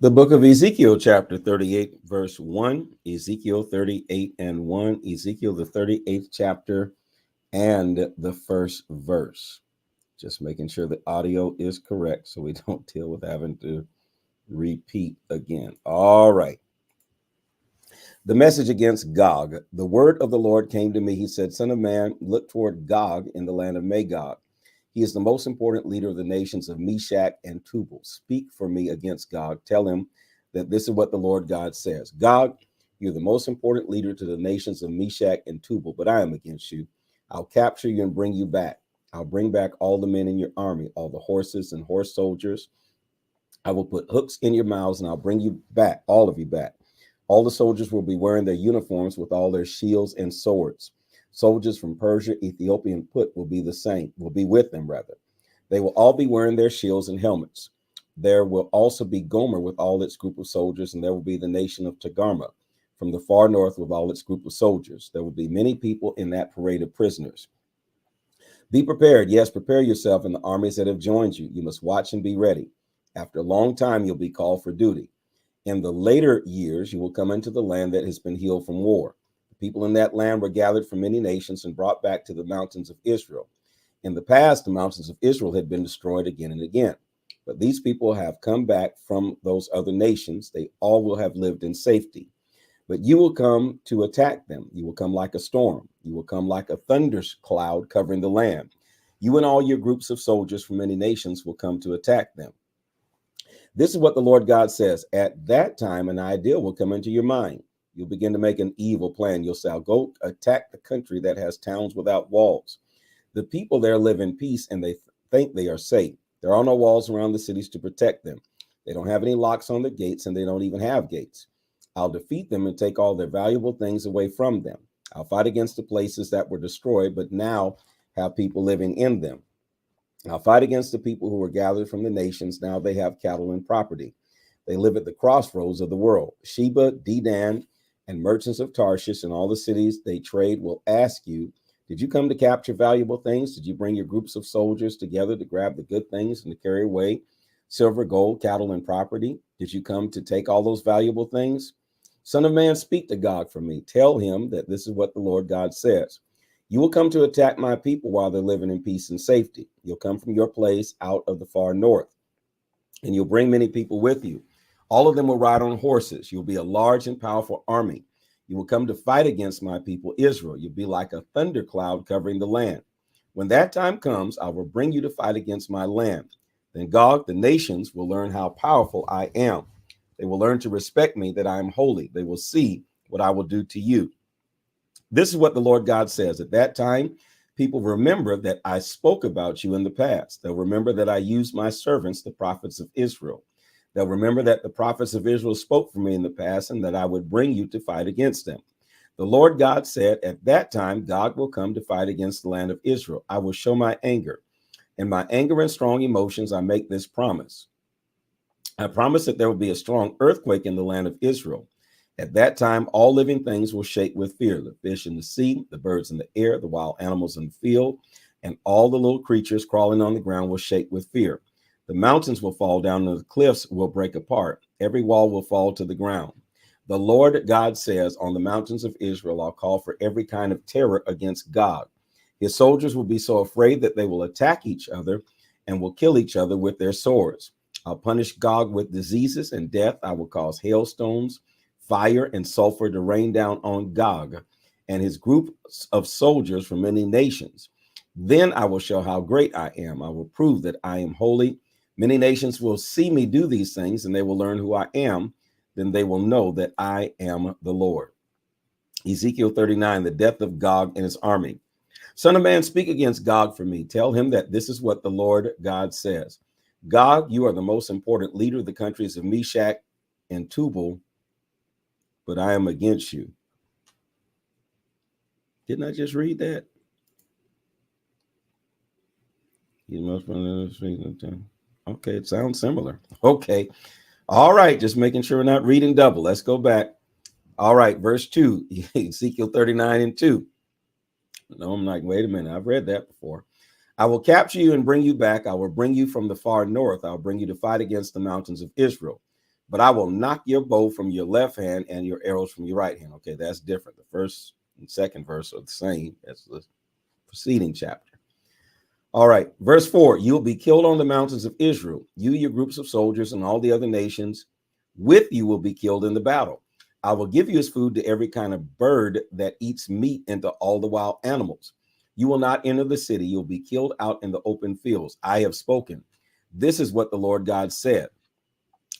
The book of Ezekiel, chapter 38, verse 1, Ezekiel 38 and 1, Ezekiel, the 38th chapter, and the first verse. Just making sure the audio is correct so we don't deal with having to repeat again. All right. The message against Gog. The word of the Lord came to me. He said, Son of man, look toward Gog in the land of Magog. He is the most important leader of the nations of Meshach and Tubal. Speak for me against Gog. Tell him that this is what the Lord God says. Gog, you're the most important leader to the nations of Meshach and Tubal, but I am against you. I'll capture you and bring you back. I'll bring back all the men in your army, all the horses and horse soldiers. I will put hooks in your mouths and I'll bring you back, all of you back. All the soldiers will be wearing their uniforms with all their shields and swords. Soldiers from Persia, Ethiopia, and Put will be the same, will be with them rather. They will all be wearing their shields and helmets. There will also be Gomer with all its group of soldiers, and there will be the nation of Togarmah from the far north with all its group of soldiers. There will be many people in that parade of prisoners. Be prepared. Yes, prepare yourself in the armies that have joined you. You must watch and be ready. After a long time, you'll be called for duty. In the later years, you will come into the land that has been healed from war. The people in that land were gathered from many nations and brought back to the mountains of Israel. In the past, the mountains of Israel had been destroyed again and again. But these people have come back from those other nations. They all will have lived in safety. But you will come to attack them. You will come like a storm. You will come like a thunder cloud covering the land. You and all your groups of soldiers from many nations will come to attack them. This is what the Lord God says. At that time, an idea will come into your mind. You'll begin to make an evil plan. You'll say, I'll go attack the country that has towns without walls. The people there live in peace and they think they are safe. There are no walls around the cities to protect them. They don't have any locks on the gates and they don't even have gates. I'll defeat them and take all their valuable things away from them. I'll fight against the places that were destroyed, but now have people living in them. I'll fight against the people who were gathered from the nations. Now they have cattle and property. They live at the crossroads of the world. Sheba, Dedan, and merchants of Tarshish and all the cities they trade will ask you, did you come to capture valuable things? Did you bring your groups of soldiers together to grab the good things and to carry away silver, gold, cattle, and property? Did you come to take all those valuable things? Son of man, speak to God for me. Tell him that this is what the Lord God says. You will come to attack my people while they're living in peace and safety. You'll come from your place out of the far north, and you'll bring many people with you. All of them will ride on horses. You'll be a large and powerful army. You will come to fight against my people, Israel. You'll be like a thundercloud covering the land. When that time comes, I will bring you to fight against my land. Then Gog, the nations, will learn how powerful I am. They will learn to respect me, that I am holy. They will see what I will do to you. This is what the Lord God says. At that time, people remember that I spoke about you in the past. They'll remember that I used my servants, the prophets of Israel. They'll remember that the prophets of Israel spoke for me in the past and that I would bring you to fight against them. The Lord God said, at that time, God will come to fight against the land of Israel. I will show my anger. In my anger and strong emotions, I make this promise. I promise that there will be a strong earthquake in the land of Israel. At that time, all living things will shake with fear. The fish in the sea, the birds in the air, the wild animals in the field, and all the little creatures crawling on the ground will shake with fear. The mountains will fall down and the cliffs will break apart. Every wall will fall to the ground. The Lord God says, on the mountains of Israel, I'll call for every kind of terror against Gog. His soldiers will be so afraid that they will attack each other and will kill each other with their swords. I'll punish Gog with diseases and death. I will cause hailstones, fire, and sulfur to rain down on Gog and his group of soldiers from many nations. Then I will show how great I am. I will prove that I am holy. Many nations will see me do these things, and they will learn who I am. Then they will know that I am the Lord. Ezekiel 39, the death of Gog and his army. Son of man, speak against Gog for me. Tell him that this is what the Lord God says. Gog, you are the most important leader of the countries of Meshach and Tubal, but I am against you. Didn't I just read that? Okay, it sounds similar. Okay. All right, just making sure we're not reading double. Let's go back. All right, verse 2, Ezekiel 39 and 2. No, I'm like, wait a minute. I've read that before. I will capture you and bring you back. I will bring you from the far north. I'll bring you to fight against the mountains of Israel. but I will knock your bow from your left hand and your arrows from your right hand. Okay, that's different. The first and second verse are the same as the preceding chapter. All right, verse 4, you'll be killed on the mountains of Israel. You, your groups of soldiers, and all the other nations with you will be killed in the battle. I will give you as food to every kind of bird that eats meat and to all the wild animals. You will not enter the city. You'll be killed out in the open fields. I have spoken. This is what the Lord God said.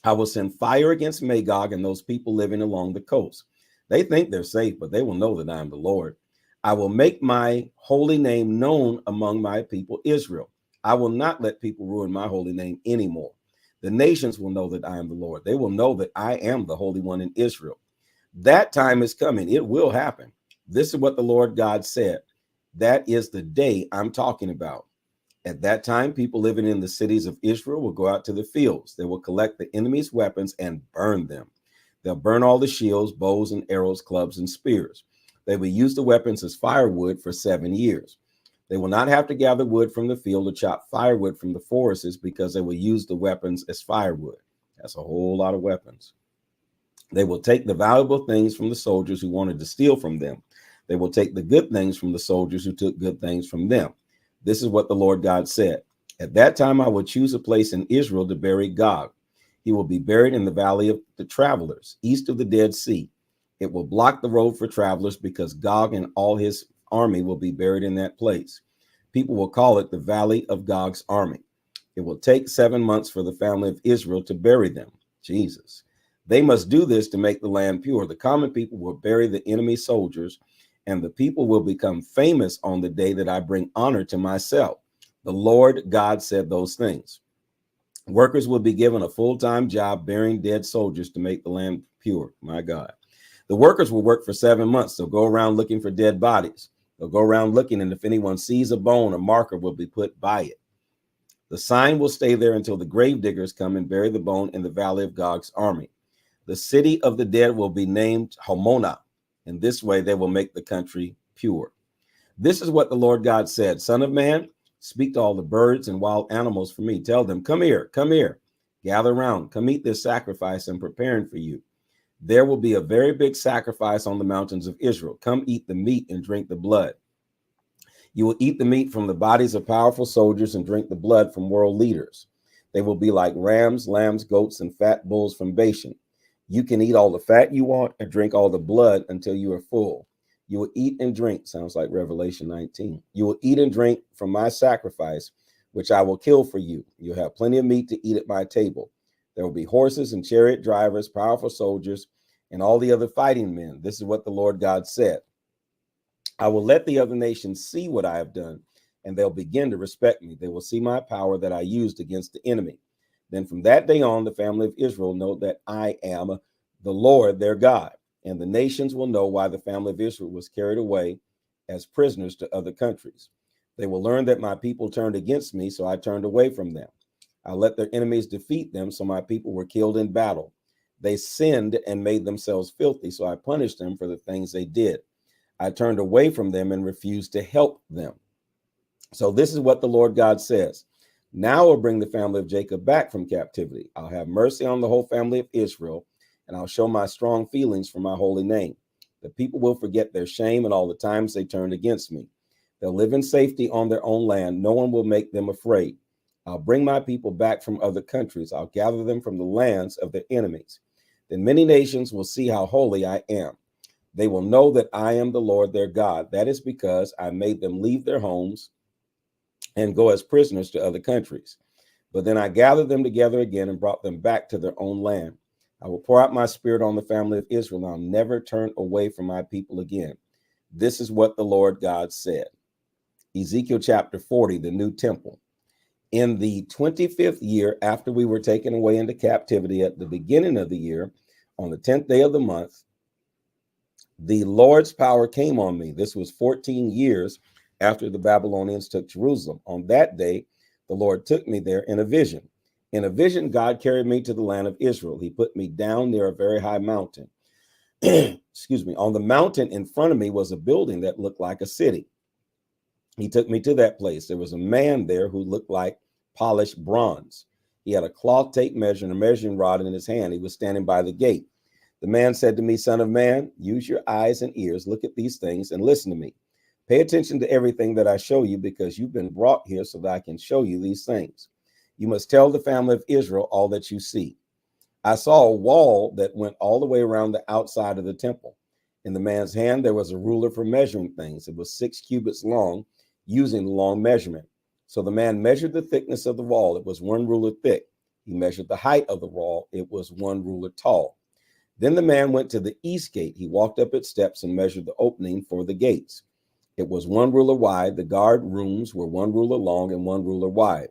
I will send fire against Magog and those people living along the coast. They think they're safe, but they will know that I am the Lord. I will make my holy name known among my people Israel. I will not let people ruin my holy name anymore. The nations will know that I am the Lord. They will know that I am the Holy One in Israel. That time is coming. It will happen. This is what the Lord God said. That is the day I'm talking about. At that time, people living in the cities of Israel will go out to the fields. They will collect the enemy's weapons and burn them. They'll burn all the shields, bows and arrows, clubs and spears. They will use the weapons as firewood for 7 years. They will not have to gather wood from the field or chop firewood from the forests because they will use the weapons as firewood. That's a whole lot of weapons. They will take the valuable things from the soldiers who wanted to steal from them. They will take the good things from the soldiers who took good things from them. This is what the Lord God said. At that time, I will choose a place in Israel to bury Gog. He will be buried in the valley of the travelers, east of the Dead Sea. It will block the road for travelers because Gog and all his army will be buried in that place. People will call it the Valley of Gog's army. It will take 7 months for the family of Israel to bury them. Jesus. They must do this to make the land pure. The common people will bury the enemy soldiers, and the people will become famous on the day that I bring honor to myself. The Lord God said those things. Workers will be given a full-time job burying dead soldiers to make the land pure. My God. The workers will work for 7 months. They'll go around looking for dead bodies. They'll go around looking, and if anyone sees a bone, a marker will be put by it. The sign will stay there until the grave diggers come and bury the bone in the valley of Gog's army. The city of the dead will be named Hamonah. In this way, they will make the country pure. This is what the Lord God said. Son of man, speak to all the birds and wild animals for me. Tell them, come here, gather around, come eat this sacrifice I'm preparing for you. There will be a very big sacrifice on the mountains of Israel. Come eat the meat and drink the blood. You will eat the meat from the bodies of powerful soldiers and drink the blood from world leaders. They will be like rams, lambs, goats, and fat bulls from Bashan. You can eat all the fat you want and drink all the blood until you are full. You will eat and drink, sounds like Revelation 19. You will eat and drink from my sacrifice, which I will kill for you. You'll have plenty of meat to eat at my table. There will be horses and chariot drivers, powerful soldiers, and all the other fighting men. This is what the Lord God said. I will let the other nations see what I have done, and they'll begin to respect me. They will see my power that I used against the enemy. Then from that day on, the family of Israel know that I am the Lord their God, and the nations will know why the family of Israel was carried away as prisoners to other countries. They will learn that my people turned against me, so I turned away from them. I let their enemies defeat them, so my people were killed in battle. They sinned and made themselves filthy, so I punished them for the things they did. I turned away from them and refused to help them. So this is what the Lord God says. Now I'll bring the family of Jacob back from captivity. I'll have mercy on the whole family of Israel, and I'll show my strong feelings for my holy name. The people will forget their shame and all the times they turned against me. They'll live in safety on their own land. No one will make them afraid. I'll bring my people back from other countries. I'll gather them from the lands of their enemies. Then many nations will see how holy I am. They will know that I am the Lord their God. That is because I made them leave their homes and go as prisoners to other countries. But then I gathered them together again and brought them back to their own land. I will pour out my spirit on the family of Israel, and I'll never turn away from my people again. This is what the Lord God said. Ezekiel chapter 40, the new temple. In the 25th year after we were taken away into captivity at the beginning of the year, on the 10th day of the month, the Lord's power came on me. This was 14 years after the Babylonians took Jerusalem. On that day, the Lord took me there in a vision. In a vision, God carried me to the land of Israel. He put me down near a very high mountain. Excuse me. On the mountain in front of me was a building that looked like a city. He took me to that place. There was a man there who looked like polished bronze. He had a cloth tape measure and a measuring rod in his hand. He was standing by the gate. The man said to me, Son of man, use your eyes and ears, look at these things, and listen to me. Pay attention to everything that I show you, because you've been brought here so that I can show you these things. You must tell the family of Israel all that you see. I saw a wall that went all the way around the outside of the temple. In the man's hand, there was a ruler for measuring things. It was 6 cubits long, using the long measurement. So the man measured the thickness of the wall. It was 1 ruler thick. He measured the height of the wall. It was 1 ruler tall. Then the man went to the east gate. He walked up its steps and measured the opening for the gates. It was 1 ruler wide. The guard rooms were 1 ruler long and 1 ruler wide.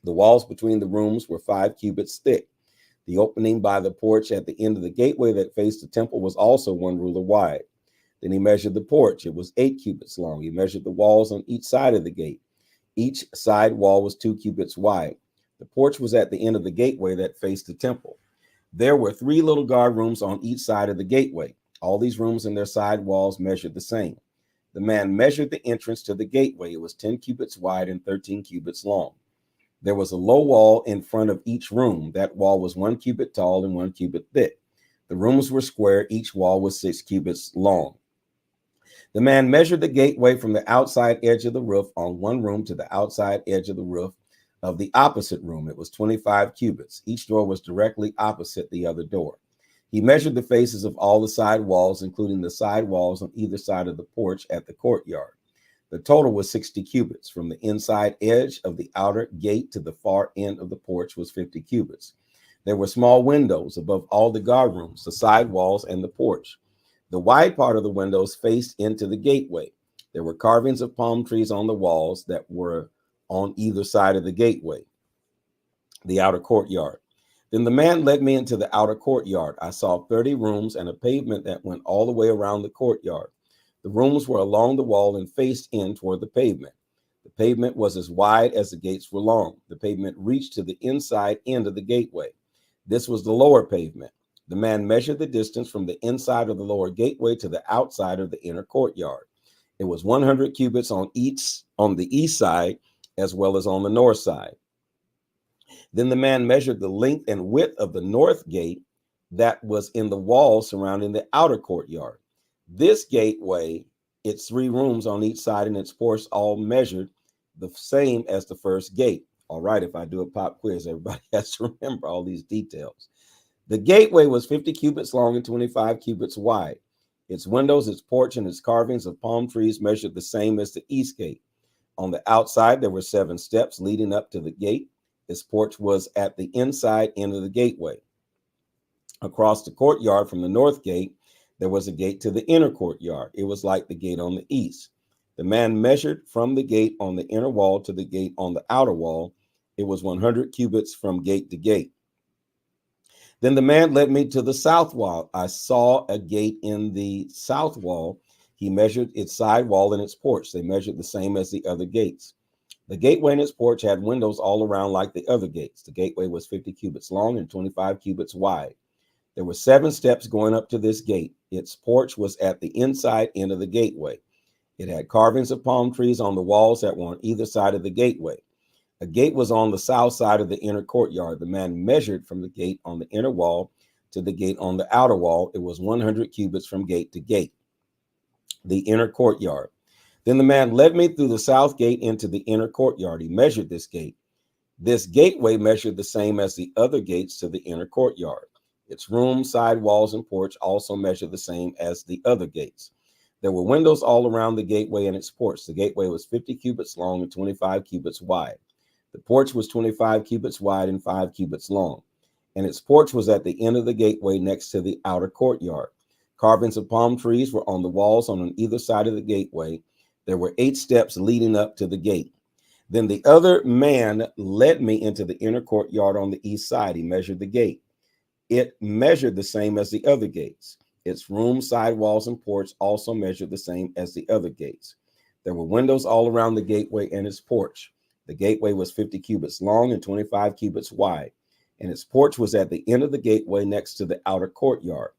The walls between the rooms were 5 cubits thick. The opening by the porch at the end of the gateway that faced the temple was also 1 ruler wide. Then he measured the porch. It was 8 cubits long. He measured the walls on each side of the gate. Each side wall was 2 cubits wide. The porch was at the end of the gateway that faced the temple. There were 3 little guard rooms on each side of the gateway. All these rooms and their side walls measured the same. The man measured the entrance to the gateway. It was 10 cubits wide and 13 cubits long. There was a low wall in front of each room. That wall was 1 cubit tall and 1 cubit thick. The rooms were square. Each wall was 6 cubits long. The man measured the gateway from the outside edge of the roof on one room to the outside edge of the roof of the opposite room. It was 25 cubits. Each door was directly opposite the other door. He measured the faces of all the side walls, including the side walls on either side of the porch at the courtyard. The total was 60 cubits. From the inside edge of the outer gate to the far end of the porch was 50 cubits. There were small windows above all the guard rooms, the side walls, and the porch. The wide part of the windows faced into the gateway. There were carvings of palm trees on the walls that were on either side of the gateway, the outer courtyard. Then the man led me into the outer courtyard. I saw 30 rooms and a pavement that went all the way around the courtyard. The rooms were along the wall and faced in toward the pavement. The pavement was as wide as the gates were long. The pavement reached to the inside end of the gateway. This was the lower pavement. The man measured the distance from the inside of the lower gateway to the outside of the inner courtyard. It was 100 cubits on the east side as well as on the north side. Then the man measured the length and width of the north gate that was in the wall surrounding the outer courtyard. This gateway, its 3 rooms on each side and its porch, all measured the same as the first gate. All right, if I do a pop quiz, everybody has to remember all these details. The gateway was 50 cubits long and 25 cubits wide. Its windows, its porch, and its carvings of palm trees measured the same as the east gate. On the outside, there were 7 steps leading up to the gate. Its porch was at the inside end of the gateway. Across the courtyard from the north gate, there was a gate to the inner courtyard. It was like the gate on the east. The man measured from the gate on the inner wall to the gate on the outer wall. It was 100 cubits from gate to gate. Then the man led me to the south wall. I saw a gate in the south wall. He measured its side wall and its porch. They measured the same as the other gates. The gateway and its porch had windows all around like the other gates. The gateway was 50 cubits long and 25 cubits wide. There were 7 steps going up to this gate. Its porch was at the inside end of the gateway. It had carvings of palm trees on the walls that were on either side of the gateway. A gate was on the south side of the inner courtyard. The man measured from the gate on the inner wall to the gate on the outer wall. It was 100 cubits from gate to gate, the inner courtyard. Then the man led me through the south gate into the inner courtyard. He measured this gate. This gateway measured the same as the other gates to the inner courtyard. Its rooms, side walls, and porch also measured the same as the other gates. There were windows all around the gateway and its porch. The gateway was 50 cubits long and 25 cubits wide. The porch was 25 cubits wide and 5 cubits long, and its porch was at the end of the gateway next to the outer courtyard. Carvings of palm trees were on the walls on either side of the gateway. There were 8 steps leading up to the gate. Then the other man led me into the inner courtyard on the east side. He measured the gate. It measured the same as the other gates. Its rooms, side walls, and porch also measured the same as the other gates. There were windows all around the gateway and its porch. The gateway was 50 cubits long and 25 cubits wide, and its porch was at the end of the gateway next to the outer courtyard.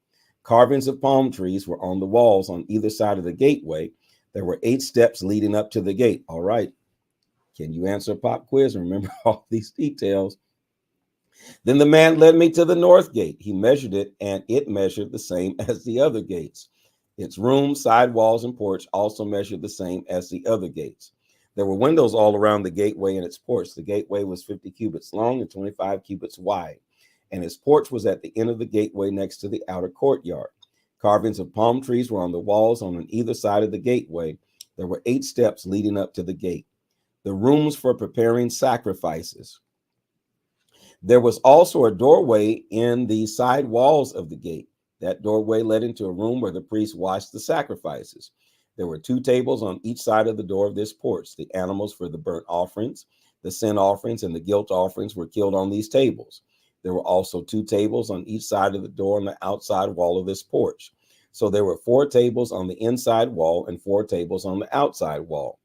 Carvings of palm trees were on the walls on either side of the gateway. There were 8 steps leading up to the gate. All right. Can you answer a pop quiz and remember all these details? Then the man led me to the north gate. He measured it, and it measured the same as the other gates. Its rooms, side walls, and porch also measured the same as the other gates. There were windows all around the gateway and its porch. The gateway was 50 cubits long and 25 cubits wide, and its porch was at the end of the gateway next to the outer courtyard. Carvings of palm trees were on the walls on either side of the gateway. There were 8 steps leading up to the gate. The rooms for preparing sacrifices. There was also a doorway in the side walls of the gate. That doorway led into a room where the priests washed the sacrifices. There were 2 tables on each side of the door of this porch. The animals for the burnt offerings, the sin offerings, and the guilt offerings were killed on these tables. There were also 2 tables on each side of the door on the outside wall of this porch. So there were 4 tables on the inside wall and 4 tables on the outside wall.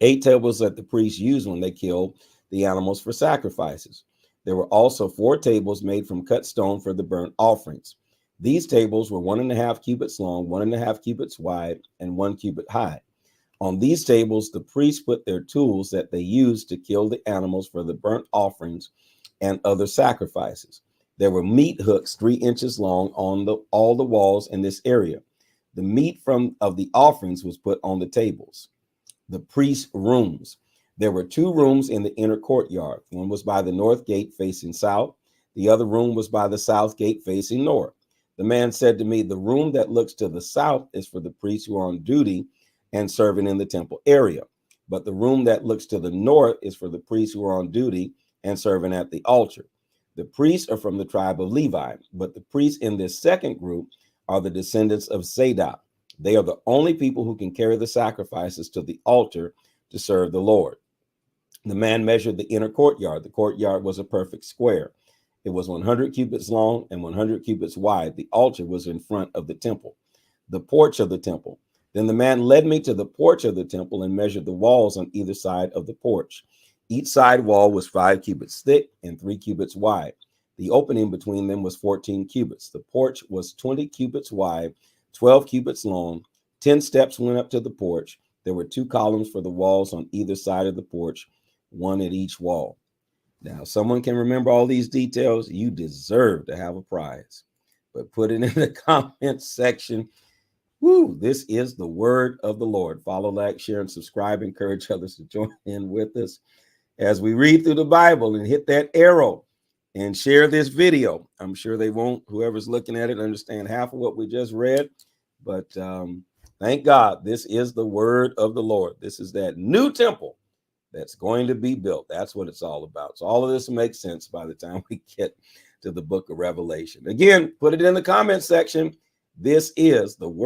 8 tables that the priests used when they killed the animals for sacrifices. There were also 4 tables made from cut stone for the burnt offerings. These tables were 1.5 cubits long, 1.5 cubits wide, and 1 cubit high. On these tables, the priests put their tools that they used to kill the animals for the burnt offerings and other sacrifices. There were meat hooks 3 inches long on all the walls in this area. The meat of the offerings was put on the tables. The priest's rooms. There were 2 rooms in the inner courtyard. One was by the north gate facing south. The other room was by the south gate facing north. The man said to me, the room that looks to the south is for the priests who are on duty and serving in the temple area. But the room that looks to the north is for the priests who are on duty and serving at the altar. The priests are from the tribe of Levi, but the priests in this second group are the descendants of Zadok. They are the only people who can carry the sacrifices to the altar to serve the Lord. The man measured the inner courtyard. The courtyard was a perfect square. It was 100 cubits long and 100 cubits wide. The altar was in front of the temple. The porch of the temple. Then the man led me to the porch of the temple and measured the walls on either side of the porch. Each side wall was 5 cubits thick and 3 cubits wide. The opening between them was 14 cubits. The porch was 20 cubits wide, 12 cubits long. 10 steps went up to the porch. There were 2 columns for the walls on either side of the porch, 1 at each wall. Now, if someone can remember all these details, you deserve to have a prize. But put it in the comments section. Woo, this is the word of the Lord. Follow, like, share, and subscribe. Encourage others to join in with us as we read through the Bible, and hit that arrow and share this video. I'm sure they won't, whoever's looking at it, understand half of what we just read. But thank God, this is the word of the Lord. This is that new temple that's going to be built. That's what it's all about. So all of this makes sense by the time we get to the book of Revelation. Again, put it in the comment section. This is the word.